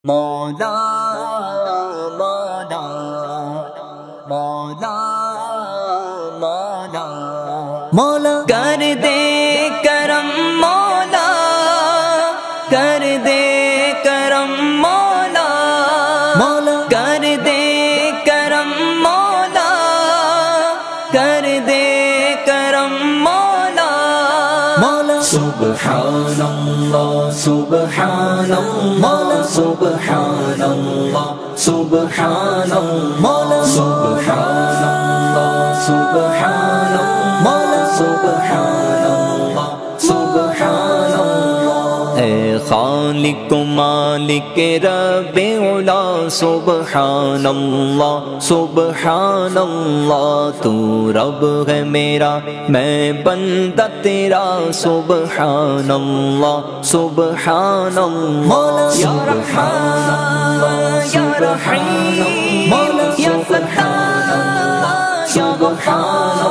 مولا مولا مولا مولا مولا کر دے کرم مولا کر دے کرم مولا مولا کر دے کرم مولا کر دے کرم مولا مولا سبحان اللہ سبحان اللہ سبحان اللہ سبحان اللہ سبحان اللہ سبحان اللہ سبحان اللہ سبحان اللہ اے خالق مالک رب علا سبحان اللہ تو رب ہے میرا میں بندہ تیرا سبحان اللہ سبحان اللہ یا رحمان یا رحیم یا فتاح یا غفار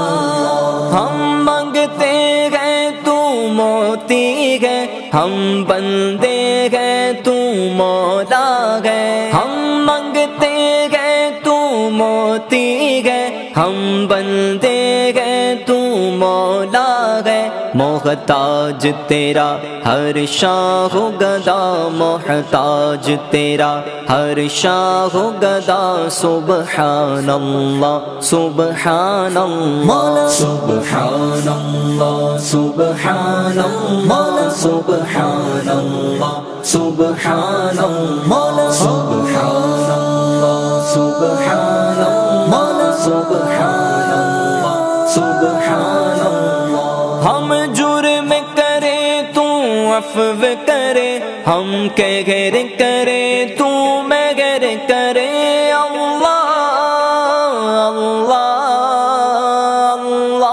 ہم مانگتے ہیں تو موتی ہے ہم بندے ہیں تو مولا ہے ہم مانگتے ہیں تو موتی ہے ہم بندے ہیں تو مولا ہے محتاج تیرا ہر شاہ و گدا محتاج تیرا ہر شاہ و گدا سبحان اللہ سبحان اللہ سبحان اللہ سبحان اللہ سبحان اللہ سبحان اللہ سبحان اللہ سبحان اللہ سبحان اللہ سبحان اللہ ہم جرم کرے تو عفو کرے ہم کہر کرے تو مگر کرے اللہ اللہ اللہ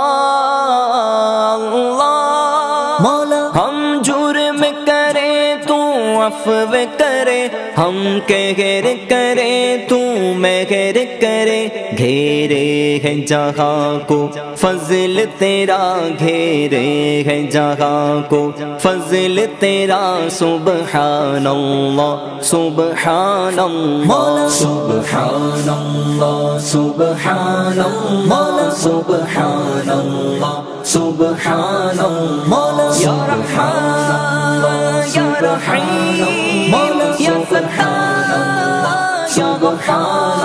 اللہ مولا ہم جرم کرے تو عفو کرے ہم کہر کرے تو مگر کرے گھیرے ہے جہاں کو فضل تیرا گھیرے ہے جہاں کو فضل تیرا سبحان اللہ سبحان اللہ سبحان اللہ سبحان اللہ سبحان اللہ سبحان اللہ یا رحمان یا رحیم یا فتاح یا غفار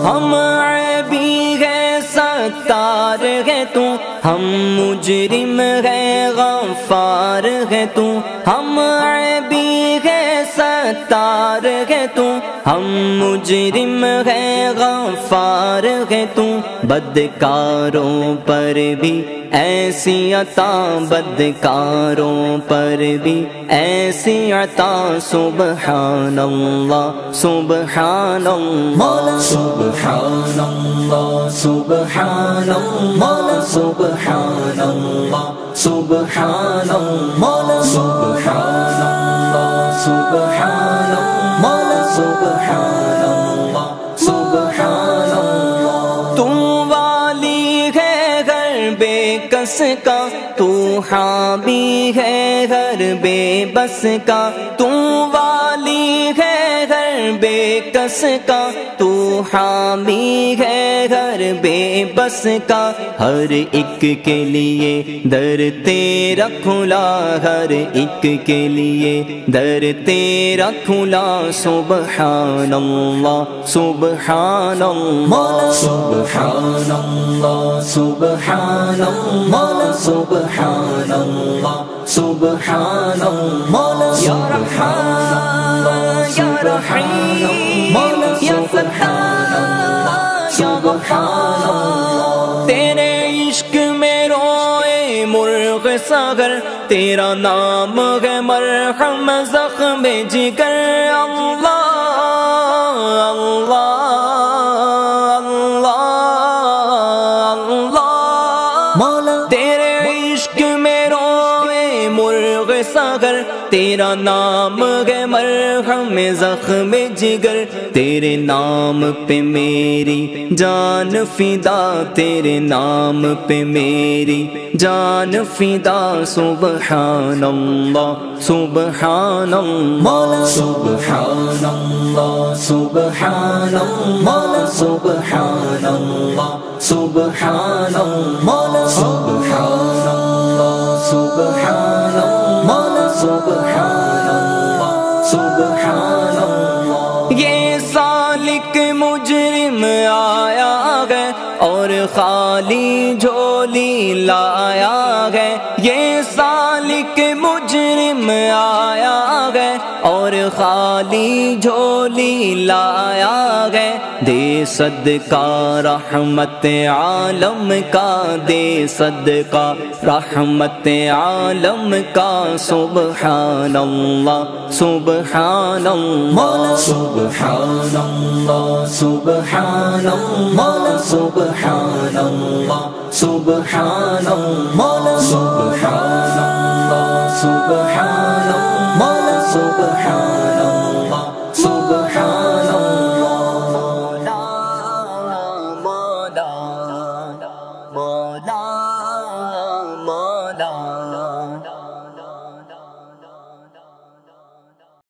ہم عیبی ہے ستار ہے تو ہم مجرم ہے غفار ہے تو ہم عیبی ہے ستار ہے تو ہم مجرم ہے غفار ہے تو بدکاروں پر بھی ایسی عطا بدکاروں پر بھی ایسی عطا سبحان اللہ سبحان اللہ سبحان اللہ سبحان اللہ سبحان اللہ سبحان اللہ سبحان اللہ سبحان اللہ سبحان اللہ سبحان اللہ تو والی ہے گھر بے کس کا تو حامی ہے گھر بے بس کا تو والی ہے گھر بے کس کا تو حامی ہے گھر بے بس کا ہر ایک کے لیے در تیرا کھلا ہر ایک کے لیے در تیرا کھلا سبحان اللہ سبحان اللہ سبحان اللہ سبحان اللہ سبحان اللہ سبحان اللہ یا رحمان یا رحیم یا فتاح یا غفار تیرے عشق میں روئے مرغ ساغر تیرا نام ہے مرحم زخم جگر اللہ اللہ تیرا نام ہے مرحم مرہم زخم جگر، تیرے نام پہ میری جان فدا، تیرے نام پہ میری جان فدا۔ سبحان اللہ سبحان اللہ سبحان اللہ سبحان اللہ سبحان اللہ سبحان اللہ سبحان اللہ سبحان اللہ سبحان اللہ سبحان اللہ۔ یہ سالک مجرم آیا ہے اور خالی جھولی لایا ہے، یہ سالک مجرم آیا ہے اور خالی جھولی لایا ہے۔ دے صدقہ رحمت عالم کا، دے صدقہ رحمت عالم کا۔ سبحان اللہ سبحان اللہ سبحان اللہ سبحان اللہ سبحان اللہ سبحان اللہ سبحان اللہ سبحان اللہ سبحان اللہ سبحان اللہ۔ مولا مولا مولا مولا